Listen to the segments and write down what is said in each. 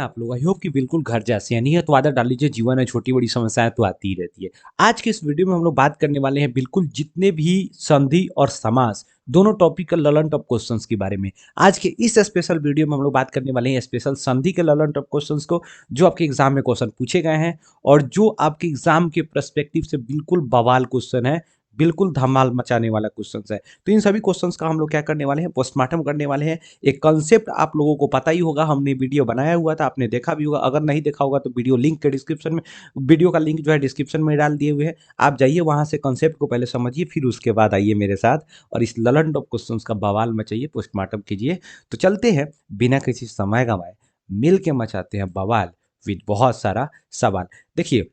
आप लोग? I hope कि बिल्कुल घर जैसे हैं। नहीं है तो आदत डाल लीजिए, जीवन है छोटी-बड़ी समस्याएँ तो आती ही रहती है। आज के इस वीडियो में हम लोग बात करने वाले हैं बिल्कुल जितने भी संधि और समास दोनों टॉपिक ललन टॉप क्वेश्चंस के बारे में। आज के इस स्पेशल वीडियो में हम लोग बात करने वाले हैं स्पेशल संधि के ललन टॉप क्वेश्चंस को, जो आपके एग्जाम में क्वेश्चन पूछे गए हैं और जो आपके एग्जाम के पर्सपेक्टिव से बिल्कुल बवाल क्वेश्चन है, बिल्कुल धमाल मचाने वाला क्वेश्चंस है। तो इन सभी क्वेश्चंस का हम लोग क्या करने वाले हैं, पोस्टमार्टम करने वाले हैं। एक कंसेप्ट आप लोगों को पता ही होगा, हमने वीडियो बनाया हुआ था, आपने देखा भी होगा। अगर नहीं देखा होगा तो वीडियो लिंक के डिस्क्रिप्शन में, वीडियो का लिंक जो है डिस्क्रिप्शन में डाल दिए हुए हैं। आप जाइए वहां से कंसेप्ट को पहले समझिए, फिर उसके बाद आइए मेरे साथ और इस ललन टॉप क्वेश्चंस का बवाल मचाइए, पोस्टमार्टम कीजिए। तो चलते हैं बिना किसी समय गंवाए, मिल के मचाते हैं बवाल विद बहुत सारा सवाल। देखिए,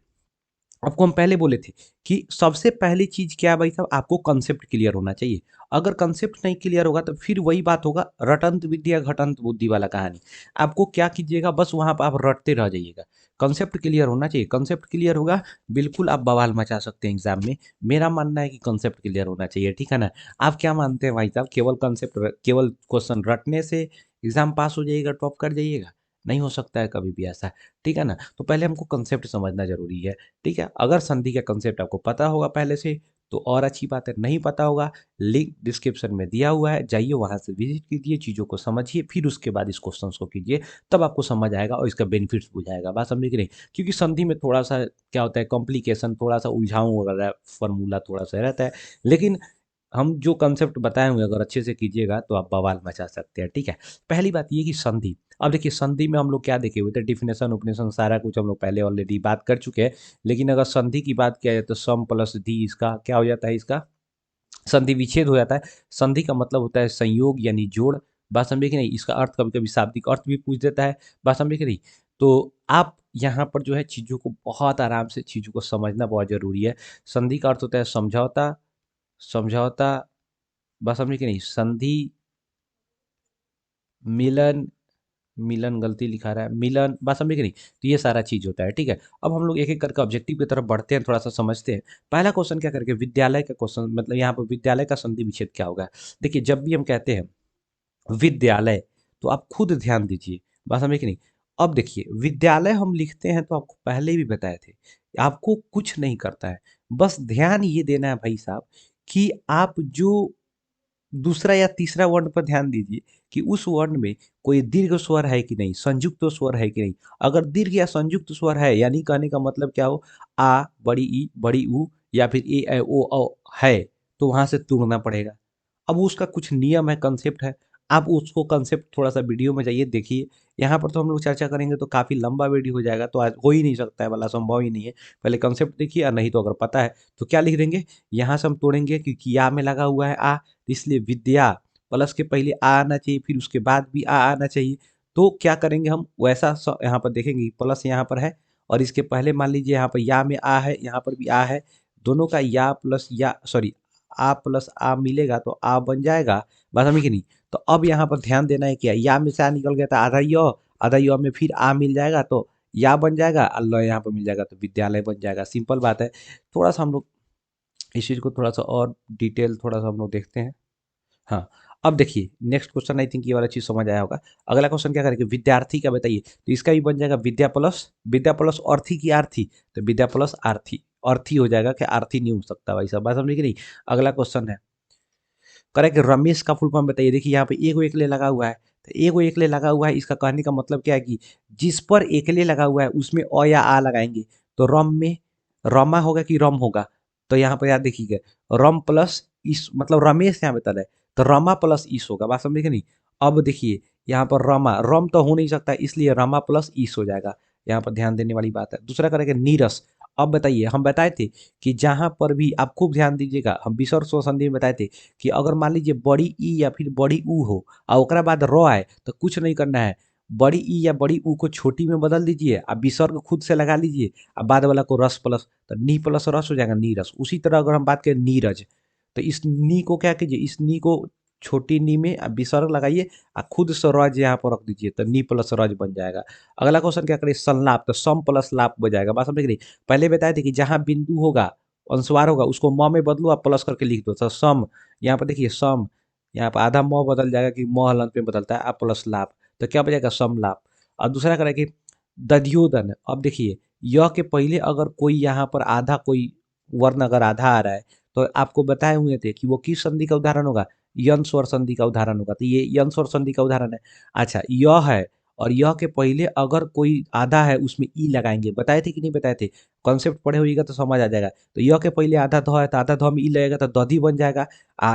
आपको हम पहले बोले थे कि सबसे पहली चीज क्या है भाई साहब, आपको कंसेप्ट क्लियर होना चाहिए। अगर कंसेप्ट नहीं क्लियर होगा तो फिर वही बात होगा, रटंत विद्या घटंत बुद्धि वाला कहानी। आपको क्या कीजिएगा, बस वहां पर आप रटते रह जाइएगा। कंसेप्ट क्लियर होना चाहिए, कंसेप्ट क्लियर होगा, बिल्कुल आप बवाल मचा सकते हैं एग्जाम में। मेरा मानना है कि कंसेप्ट क्लियर होना चाहिए, ठीक है ना। आप क्या मानते हैं भाई साहब, केवल कंसेप्ट, केवल क्वेश्चन रटने से एग्जाम पास हो जाइएगा, टॉप कर जाइएगा? नहीं हो सकता है कभी भी ऐसा, ठीक है ना। तो पहले हमको कंसेप्ट समझना जरूरी है, ठीक है। अगर संधि का कंसेप्ट आपको पता होगा पहले से तो और अच्छी बात है, नहीं पता होगा लिंक डिस्क्रिप्शन में दिया हुआ है, जाइए वहां से विजिट कीजिए, चीज़ों को समझिए, फिर उसके बाद इस क्वेश्चन को कीजिए, तब आपको समझ आएगा और इसका बेनिफिट्स बुझाएगा। बात समझे कि नहीं? क्योंकि संधि में थोड़ा सा क्या होता है, कॉम्प्लिकेशन, थोड़ा सा उलझाऊ वगैरह, फॉर्मूला थोड़ा सा रहता है, लेकिन हम जो कंसेप्ट बताए हुए अगर अच्छे से कीजिएगा तो आप बवाल मचा सकते हैं, ठीक है। पहली बात ये कि संधि, अब देखिए संधि में हम लोग क्या देखे हुए थे, डिफिनेशन उपनेशन सारा कुछ हम लोग पहले ऑलरेडी बात कर चुके हैं। लेकिन अगर संधि की बात किया जाए तो सम प्लस धी, इसका क्या हो जाता है, इसका संधि विच्छेद हो जाता है। संधि का मतलब होता है संयोग यानी जोड़। बात समझे कि नहीं? इसका अर्थ कभी कभी शाब्दिक अर्थ भी पूछ देता है। बात समझे कि नहीं? तो आप यहाँ पर जो है चीज़ों को बहुत आराम से, चीज़ों को समझना बहुत जरूरी है। संधि का अर्थ होता है समझौता, समझौता। बात समझे कि नहीं? संधि, मिलन, मिलन गलती लिखा रहा है, मिलन, बात समझे कि नहीं? तो ये सारा चीज होता है, ठीक है। अब हम लोग एक एक करके ऑब्जेक्टिव की तरफ बढ़ते हैं, थोड़ा सा समझते हैं। पहला क्वेश्चन क्या करके, विद्यालय का क्वेश्चन, मतलब यहाँ पर विद्यालय का संधि विच्छेद क्या होगा। देखिए, जब भी हम कहते हैं विद्यालय तो आप खुद ध्यान दीजिए, बात समझे कि नहीं। अब देखिए, विद्यालय हम लिखते हैं तो आपको पहले भी बताए थे, आपको कुछ नहीं करता है, बस ध्यान ये देना है भाई साहब कि आप जो दूसरा या तीसरा वर्ण पर ध्यान दीजिए कि उस वर्ण में कोई दीर्घ स्वर है कि नहीं, संयुक्त स्वर है कि नहीं। अगर दीर्घ या संयुक्त स्वर है, यानी कहने का मतलब क्या हो, आ बड़ी ई बड़ी ऊ या फिर ए ओ है, तो वहां से तोड़ना पड़ेगा। अब उसका कुछ नियम है, कंसेप्ट है। आप उसको कंसेप्ट थोड़ा सा वीडियो में जाइए, देखिए। यहाँ पर तो हम लोग चर्चा करेंगे तो काफी लंबा वीडियो हो जाएगा, तो आज हो ही नहीं सकता है, वाला संभव ही नहीं है। पहले कंसेप्ट देखिए, और नहीं तो अगर पता है तो क्या लिख देंगे, यहाँ से हम तोड़ेंगे क्योंकि या में लगा हुआ है आ, इसलिए विद्या प्लस के पहले आ आना चाहिए, फिर उसके बाद भी आ आना चाहिए। तो क्या करेंगे हम, वैसा यहाँ पर देखेंगे, प्लस यहाँ पर है और इसके पहले मान लीजिए यहाँ पर या में आ है, यहाँ पर भी आ है, दोनों का या प्लस या, सॉरी, आ प्लस आ मिलेगा तो आ बन जाएगा। बात समझी कि नहीं? तो अब यहाँ पर ध्यान देना है, क्या या में से आ निकल गया था, आधा यो, आधा यो में फिर आ मिल जाएगा तो या बन जाएगा, अल्लाह यहाँ पर मिल जाएगा तो विद्यालय बन जाएगा। सिंपल बात है। थोड़ा सा हम लोग इस चीज़ को थोड़ा सा और डिटेल थोड़ा सा हम लोग देखते हैं। हाँ, अब देखिए नेक्स्ट क्वेश्चन, आई थिंक ये वाला चीज समझ आया होगा। अगला क्वेश्चन क्या करेंगे, विद्यार्थी का बताइए, तो इसका भी बन जाएगा विद्या प्लस अर्थी की आर्थी, तो विद्या प्लस आर्थी, अर्थी हो जाएगा, क्या आर्थी नहीं हो सकता भाई साहब, बात समझे कि नहीं। अगला क्वेश्चन है, करेक्ट, रमेश का फुल फॉर्म बताइए। देखिए यहाँ पे एगो एकले लगा हुआ है, तो एगो एकले लगा हुआ है, इसका कहने का मतलब क्या है कि जिस पर एकले लगा हुआ है उसमें अ या आ लगाएंगे, तो रम में रमा होगा कि रम होगा। तो यहाँ पर याद देखिएगा, रम प्लस इस, मतलब रमेश यहाँ बता रहा है, तो रमा प्लस ईस होगा, बात समझे कि नहीं। अब देखिए यहाँ पर रमा, रम तो हो नहीं सकता, इसलिए रमा प्लस ईस हो जाएगा। यहाँ पर ध्यान देने वाली बात है। दूसरा करेंगे नीरस। अब बताइए, हम बताए थे कि जहां पर भी, आप खूब ध्यान दीजिएगा, हम विसर्ग स्वर संधि में बताए थे कि अगर मान लीजिए बड़ी ई या फिर बड़ी ऊ हो और ओकरा बाद र आए, तो कुछ नहीं करना है, बड़ी ई या बड़ी ऊ को छोटी में बदल दीजिए, अब विसर्ग खुद से लगा लीजिए, अब बाद वाला को रस प्लस, तो नी प्लस रस हो जाएगा नीरस। उसी तरह अगर हम बात करें नीरज, तो इस नी को क्या कीजिए, इस नी को छोटी नी में अब विसर्ग लगाइए और खुद से रज यहाँ पर रख दीजिए, तो नी प्लस रज बन जाएगा। अगला क्वेश्चन क्या करें, संलाप, तो सम प्लस लाप बन जाएगा। बात समझ गई। पहले बताए थे कि जहां बिंदु होगा, अनुस्वार होगा, उसको म में बदलो, आप प्लस करके लिख दो, तो सम, यहाँ पर देखिए सम, यहाँ पर आधा म बदल जाएगा कि म हलंत में बदलता है, आप प्लस लाभ, तो क्या बचेगा, सम लाभ। और दूसरा करें कि दध्योदन। अब देखिए य के पहले अगर कोई यहाँ पर आधा कोई वर्ण अगर आधा आ रहा है तो आपको बताए हुए थे कि वो किस संधि का उदाहरण होगा, यन स्वर संधि का उदाहरण होगा। तो ये यन स्वर संधि का उदाहरण है। अच्छा य है और यह के पहले अगर कोई आधा है उसमें ई लगाएंगे, बताए थे कि नहीं बताए थे, कॉन्सेप्ट पढ़े होइएगा तो समझ आ जाएगा। तो य के पहले आधा ध है तो आधा ध में ई लगेगा तो दधी बन जाएगा।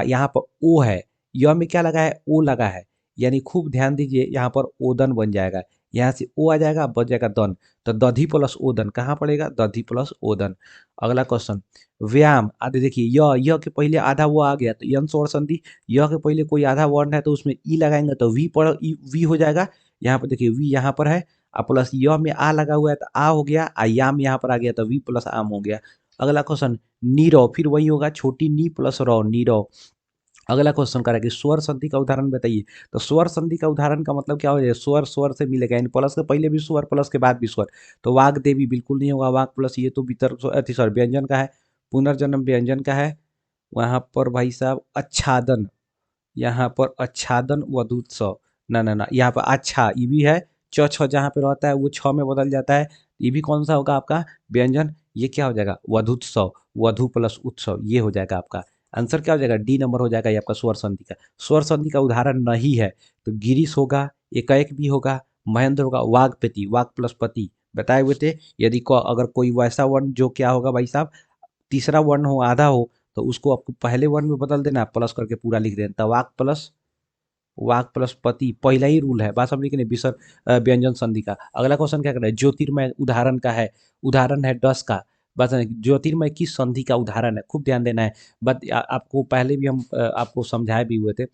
यहाँ पर ओ है, य में क्या लगा है, ओ लगा है, यानी खूब ध्यान दीजिए यहाँ पर ओदन बन जाएगा। यहाँ से ओ आ जाएगा, बच जाएगा दन, तो दधी प्लस ओदन कहाँ पड़ेगा, दधी प्लस ओदन। अगला क्वेश्चन व्यायाम। आदि देखिए य के पहले आधा वो आ गया तो यन स्वर संधि, य के पहले कोई आधा वर्ण है तो उसमें ई लगाएंगे तो वी पड़ वी हो जाएगा। यहाँ पर देखिए वी यहाँ पर है, प्लस य में आ लगा हुआ है तो आ हो गया, याम यहाँ पर आ गया तो वी प्लस आम हो गया। अगला क्वेश्चन नीरव, फिर वही होगा छोटी नी प्लस रौ, नीरव। अगला क्वेश्चन करें कि स्वर संधि का उदाहरण बताइए। तो स्वर संधि का उदाहरण का मतलब क्या हो जाएगा, स्वर स्वर से मिलेगा, यानी प्लस के पहले भी स्वर प्लस के बाद भी स्वर। तो वाग देवी बिल्कुल नहीं होगा, वाग प्लस ये तो वितर्क अति सॉरी व्यंजन का है, पुनर्जन्म व्यंजन का है। वहाँ पर भाई साहब आच्छादन, यहाँ पर आच्छादन वधुत्सव, ना ना ना, यहाँ पर अच्छा ये भी है, च छ जहाँ पे रहता है वो छ में बदल जाता है, ये भी कौन सा होगा आपका व्यंजन, ये क्या हो जाएगा वधुत्सव, वधु प्लस उत्सव, ये हो जाएगा आपका आंसर। क्या हो जाएगा डी नंबर हो जाएगा ये आपका स्वर संधि का। स्वर संधि का उदाहरण नहीं है तो गिरीश होगा, एकाएक भी होगा, महेंद्र होगा, वागपति, वाग प्लस पति बताए हुए थे। यदि अगर कोई वैसा वर्ण जो क्या होगा भाई साहब, तीसरा वर्ण हो आधा हो तो उसको आपको पहले वर्ण में बदल देना, प्लस करके पूरा लिख देना, तो वाक प्लस पति पहला ही रूल है, बात समझ कि नहीं, विसर्ग व्यंजन संधि का। अगला क्वेश्चन क्या कर रहा है, ज्योतिर्मय उदाहरण का है, उदाहरण है डस का। बात ज्योतिर्मय किस संधि का उदाहरण है, खूब ध्यान देना है। बट आपको पहले भी हम आपको समझाए भी हुए थे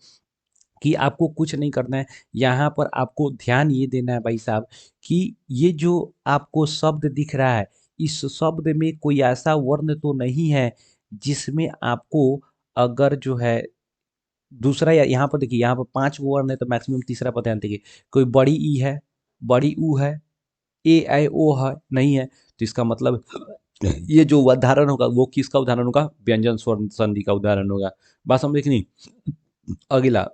कि आपको कुछ नहीं करना है, यहाँ पर आपको ध्यान ये देना है भाई साहब कि ये जो आपको शब्द दिख रहा है, इस शब्द में कोई ऐसा वर्ण तो नहीं है जिसमें आपको अगर जो है दूसरा, या यहाँ पर देखिए यहाँ पर 5 वर्ण है तो मैक्सिमम तीसरा पर ध्यान देखिए, कोई बड़ी ई है, बड़ी ऊ है, ए आई ओ है नहीं है, तो इसका मतलब ये जो उदाहरण होगा वो किसका उदाहरण होगा, व्यंजन स्वर संधि का उदाहरण होगा। बात समझे कि नहीं। अगला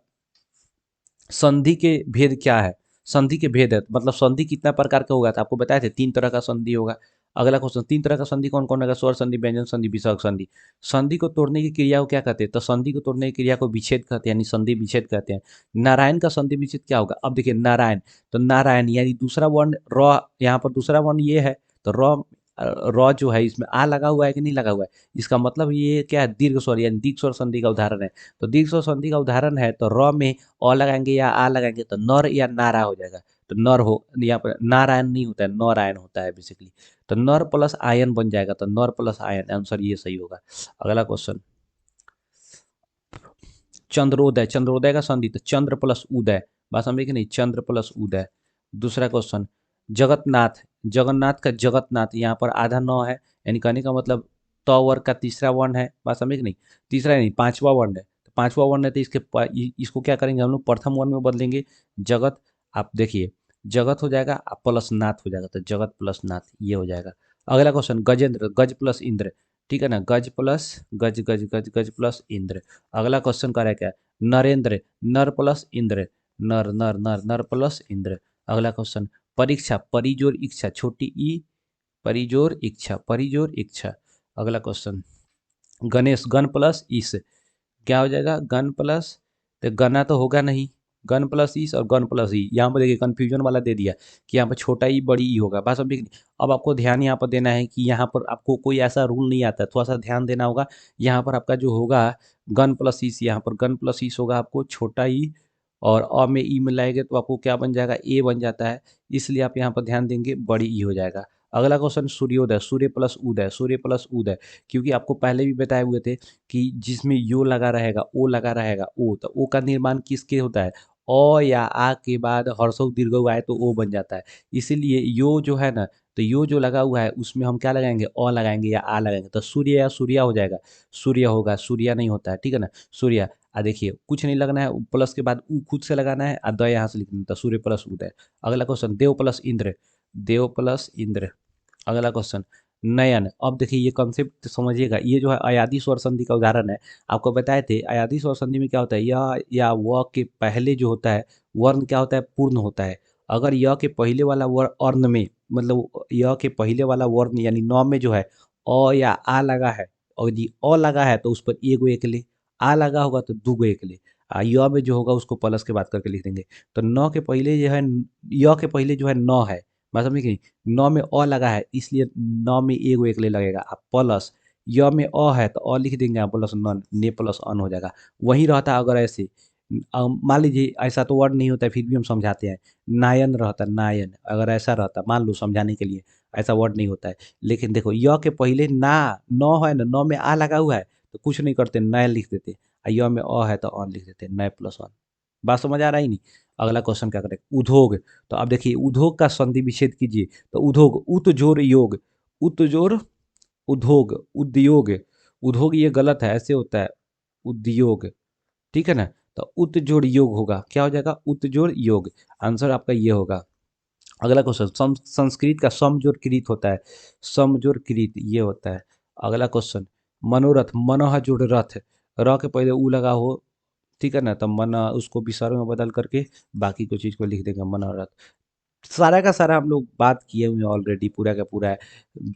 संधि के भेद क्या है, संधि के भेद है मतलब संधि कितना प्रकार का होगा, तो आपको बताए थे 3 तरह का संधि होगा। अगला क्वेश्चन 3 तरह का संधि कौन कौन होगा, स्वर संधि, व्यंजन संधि, विसर्ग संधि। संधि को तोड़ने की क्रिया को क्या कहते हैं, तो संधि को तोड़ने की क्रिया को विच्छेद कहते हैं, यानी संधि विच्छेद कहते हैं। नारायण का संधि विच्छेद क्या होगा, अब देखिए नारायण, तो नारायण यानी दूसरा वर्ण र, यहाँ पर दूसरा वर्ण ये है तो र जो है इसमें आ लगा हुआ है कि नहीं लगा हुआ है, इसका मतलब ये क्या है, दीर्घ स्वर यानी दीर्घ स्वर संधि का उदाहरण है। तो दीर्घ स्वर संधि का उदाहरण है तो र में अ लगाएंगे या आ लगाएंगे तो नर या नारा हो जाएगा। तो नर हो, यहाँ पर नारायण नहीं होता है, नारायण होता है बेसिकली। तो नर प्लस आयन बन जाएगा, तो नर प्लस आयन आंसर ये सही होगा। अगला क्वेश्चन चंद्रोदय, चंद्रोदय का संधि तो चंद्र प्लस उदय, बात समझे कि नहीं, चंद्र प्लस उदय। दूसरा क्वेश्चन जगतनाथ, जगन्नाथ का जगतनाथ, यहाँ पर आधा नौ है, यानी कहने का मतलब त वर्ग का तीसरा वर्ण है, बात समझे कि नहीं, तीसरा नहीं पांचवा वर्ण है, तो पांचवा वर्ण है तो इसको क्या करेंगे हम लोग प्रथम वर्ण में बदलेंगे, जगत। आप देखिए जगत हो जाएगा प्लस नाथ हो जाएगा, तो जगत प्लस नाथ ये हो जाएगा। अगला क्वेश्चन गजेंद्र, गज प्लस इंद्र, ठीक है ना, गज प्लस गज गज गज गज प्लस इंद्र। अगला क्वेश्चन का क्या है, नरेंद्र, नर प्लस इंद्र, नर नर नर नर प्लस इंद्र। अगला क्वेश्चन परीक्षा, परिजोर इच्छा, छोटी ई, परिजोर इच्छा, परिजोर इच्छा। अगला क्वेश्चन गणेश, गण प्लस ईस, क्या हो जाएगा, गण प्लस, तो गना तो होगा नहीं, गन प्लस ईस और गन प्लस ई, यहाँ पर देखिए कन्फ्यूजन वाला दे दिया कि यहाँ पर छोटा ई बड़ी ई होगा, बस अभी। अब आपको ध्यान यहाँ पर देना है कि यहाँ पर आपको कोई ऐसा रूल नहीं आता, थोड़ा सा ध्यान देना होगा। यहाँ पर आपका जो होगा गन प्लस ईस, यहाँ पर गन प्लस ईस होगा आपको छोटा ई, और अ में ई मिलाएंगे तो आपको क्या बन जाएगा, ए बन जाता है, इसलिए आप यहाँ पर ध्यान देंगे बड़ी ई हो जाएगा। अगला क्वेश्चन सूर्योदय, सूर्य प्लस उदय, सूर्य प्लस उदय, क्योंकि आपको पहले भी बताए हुए थे कि जिसमें यो लगा रहेगा ओ लगा रहेगा ओ, तो ओ का निर्माण किसके होता है, अ या आ के बाद हर्षौ दीर्घऊ आए तो ओ बन जाता है, इसीलिए यो जो है ना, तो यो जो लगा हुआ है उसमें हम क्या लगाएंगे, अ लगाएंगे या आ लगाएंगे, तो सूर्य या सूर्या हो जाएगा, सूर्य होगा, सूर्या नहीं होता है, ठीक है ना, सूर्या। देखिए कुछ नहीं लगना है, प्लस के बाद ऊ खुद से लगाना है, द यहाँ से लिखना था, सूर्य प्लस उदय। अगला क्वेश्चन देव प्लस इंद्र, देव प्लस इंद्र। अगला क्वेश्चन नयन। अब देखिए ये कॉन्सेप्ट समझिएगा, ये जो है अयादी स्वर संधि का उदाहरण है। आपको बताए थे अयादी स्वर संधि में क्या होता है, या व के पहले जो होता है वर्ण क्या होता है, पूर्ण होता है, अगर य के पहले वाला वर्ण में, मतलब य के पहले वाला वर्ण यानी न में जो है अ या आ लगा है, और यदि अ लगा है तो उस पर एगो एक ले, आ लगा होगा तो दूगो एक ले, य में जो होगा उसको प्लस के बाद करके लिख देंगे। तो न के पहले जो है, य के पहले जो है न है, बात समझ गई, न में अ लगा है इसलिए न में एगो एक ले लगेगा, अब प्लस य में अ है तो अ लिख देंगे, प्लस न, ने प्लस अन हो जाएगा। वही रहता अगर ऐसे, मान लीजिए ऐसा तो वर्ड नहीं होता है, फिर भी हम समझाते हैं, नायन रहता, नायन अगर ऐसा रहता, मान लो समझाने के लिए, ऐसा वर्ड नहीं होता है। लेकिन देखो य के पहले ना न है ना, न में आ लगा हुआ है तो कुछ नहीं करते, नय लिख देते, य में अ है तो अन लिख देते, नय प्लस अन। बात समझ आ रहा ही नहीं। अगला क्वेश्चन क्या करें, उद्योग। तो अब देखिए उद्योग का संधि विच्छेद कीजिए, तो उद्योग उत जोड़ योग, उत जोड़ उद्योग, उद्योग, उद्योग ये गलत है, ऐसे होता है उद्योग, ठीक है ना। तो उत जोड़ योग होगा, क्या हो जाएगा, उत जोड़ योग, आंसर आपका ये होगा। अगला क्वेश्चन, संस्कृत का सम जोड़ कृत होता है, सम जोड़ कृत ये होता है। अगला क्वेश्चन, मनोरथ, मनः जोड़ रथ, र के पहले उ लगा हो, ठीक है ना, तो मन उसको विसर्ग में बदल करके बाकी को चीज़ को लिख देंगे मनोरथ। सारा का सारा हम लोग बात किए हुए हैं ऑलरेडी, पूरा का पूरा है।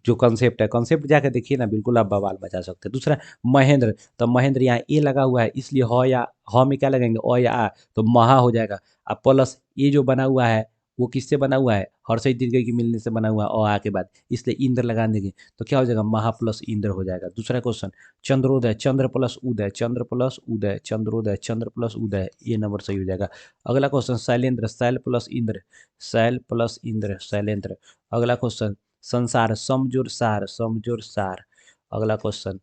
जो कॉन्सेप्ट है, कॉन्सेप्ट जाके देखिए ना, बिल्कुल आप बवाल बचा सकते हैं। दूसरा महेंद्र, तो महेंद्र यहाँ ए लगा हुआ है इसलिए ह या ह में क्या लगेंगे, अ या आ, तो महा हो जाएगा। अब प्लस ये जो बना हुआ है वो किससे बना हुआ है, हर्षई दीर्घई की मिलने से बना हुआ है अ आ के बाद, इसलिए इंद्र लगा देंगे, तो क्या हो जाएगा, महा प्लस इंद्र हो जाएगा। दूसरा क्वेश्चन, चंद्रोदय, चंद्र प्लस उदय, चंद्र प्लस उदय, चंद्रोदय, चंद्र प्लस उदय, ये नंबर सही हो जाएगा। अगला क्वेश्चन, शैलेंद्र, शैल प्लस इंद्र, शैल प्लस इंद्र, शैलेंद्र। अगला क्वेश्चन, संसार, समजोर सार, समजोर सार। अगला क्वेश्चन,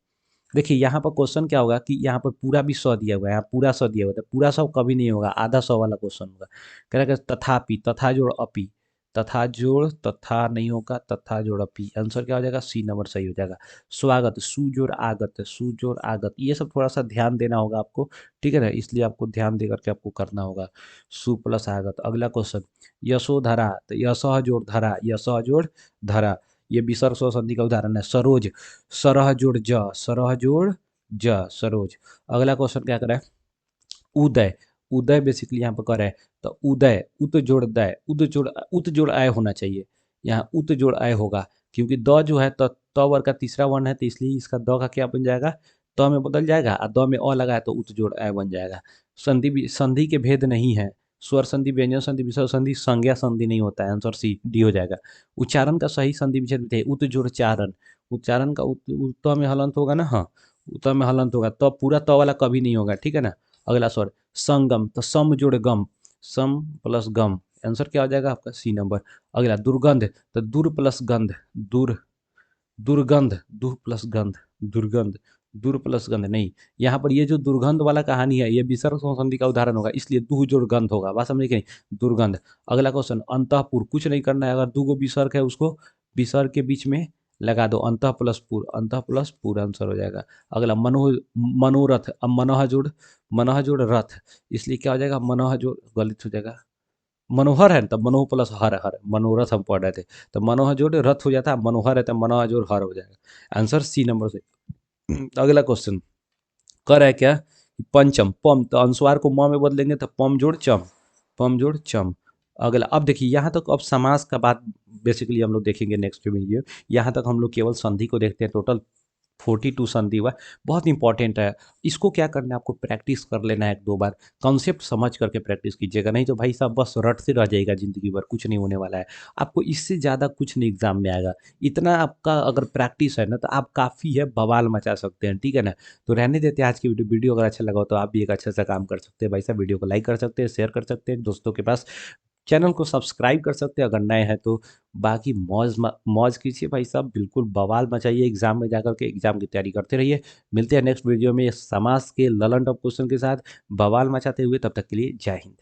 देखिए यहाँ पर क्वेश्चन क्या होगा कि यहाँ पर पूरा भी सौ दिया हुआ है, यहाँ पूरा सौ दिया हुआ है, तो पूरा सौ कभी नहीं होगा, आधा सौ वाला क्वेश्चन होगा। कह रहा है तथापि, तथा जोड़ अपि, तथा जोड़ तथा नहीं होगा, तथा जोड़ अपि, आंसर क्या हो जाएगा, सी नंबर सही हो जाएगा। स्वागत, सु जोड़ आगत, सु जोड़ आगत, ये सब थोड़ा सा ध्यान देना होगा आपको, ठीक है ना, इसलिए आपको ध्यान दे करके आपको करना होगा, सु प्लस आगत। अगला क्वेश्चन, यशोधरा, तो यशः जोड़ धरा, यशः जोड़ धरा, ये विसर्ग स्व संधि का उदाहरण है। सरोज, सरह जोड़ ज, सरह जोड़ ज, सरोज। अगला क्वेश्चन क्या करें, उदय, उदय बेसिकली यहाँ पर कर है, तो उदय, उत जोड़ दय, उत जोड़ आय होना चाहिए, यहाँ उत जोड़ आय होगा, क्योंकि द जो है तो त वर्ग का तीसरा वर्ण है, तो इसलिए इसका द का क्या बन जाएगा, त में बदल जाएगा, और द में अ लगा है तो उत जोड़ आय बन जाएगा। संधि के भेद नहीं है, स्वर संधि, व्यंजन संधि, विसर्ग संधि, संज्ञा संधि नहीं होता है, आंसर सी डी हो जाएगा। उच्चारण का सही संधि विच्छेद है उत जोड़ चारण, उच्चारण का त में हलंत होगा ना, हाँ, उत में हलंत होगा, तो पूरा त वाला कभी नहीं होगा, ठीक है ना। अगला स्वर, संगम, तो सम जोड़ गम, सम प्लस गम, आंसर क्या हो जाएगा आपका, सी नंबर। अगला दुर्गंध, तो दूर प्लस गंध, दूर, दुर्गंध, दूर प्लस गंध, दुर्गंध, दूर प्लस गंध नहीं, यहाँ पर ये जो दुर्गंध वाला कहानी है ये विसर्ग संधि का उदाहरण होगा, इसलिए दू जोड़ गंध होगा, बात समझे कि नहीं, दुर्गंध। अगला क्वेश्चन, अंतःपुर, कुछ नहीं करना है, अगर दू गो विसर्ग है उसको विसर्ग के बीच में लगा दो, अंतः प्लस पुर, अंतः प्लस पुर, आंसर हो जाएगा। अगला मनोरथ, अब मनोह जोड़ रथ, इसलिए क्या हो जाएगा, मनोह जोड़ गलत हो जाएगा, मनोहर है तब मनोह प्लस हर, हर मनोरथ हम पढ़ रहे थे, तो मनोह जोड़ रथ हो जाता है, मनोहर है तो मनोह जोड़ हर हो जाएगा, आंसर सी नंबर से। अगला क्वेश्चन कर है क्या, पंचम, पम, तो अनुस्वार को म में बदलेंगे तो पम जोड़ चम, पम जोड़ चम। अगला, अब देखिए यहाँ तक अब समास का बात बेसिकली हम लोग देखेंगे नेक्स्ट वीडियो, यहाँ तक हम लोग केवल संधि को देखते हैं, टोटल 42 संधि हुआ, बहुत इंपॉर्टेंट है। इसको क्या करना है, आपको प्रैक्टिस कर लेना है एक दो बार, कॉन्सेप्ट समझ करके प्रैक्टिस कीजिएगा, नहीं तो भाई साहब बस रटते रह जाएगा ज़िंदगी भर, कुछ नहीं होने वाला है। आपको इससे ज़्यादा कुछ नहीं एग्जाम में आएगा, इतना आपका अगर प्रैक्टिस है ना तो आप काफ़ी है, बवाल मचा सकते हैं, ठीक है ना। तो रहने देते हैं आज की वीडियो अगर अच्छा लगा हो तो आप भी एक अच्छा सा काम कर सकते हैं भाई साहब, वीडियो को लाइक कर सकते हैं, शेयर कर सकते हैं दोस्तों के पास, चैनल को सब्सक्राइब कर सकते हैं अगर नए हैं तो। बाकी मौज कीजिए भाई साहब, बिल्कुल बवाल मचाइए, एग्जाम में जाकर के एग्जाम की तैयारी करते रहिए। मिलते हैं नेक्स्ट वीडियो में समास के ललन टॉप क्वेश्चन के साथ, बवाल मचाते हुए, तब तक के लिए जय हिंद।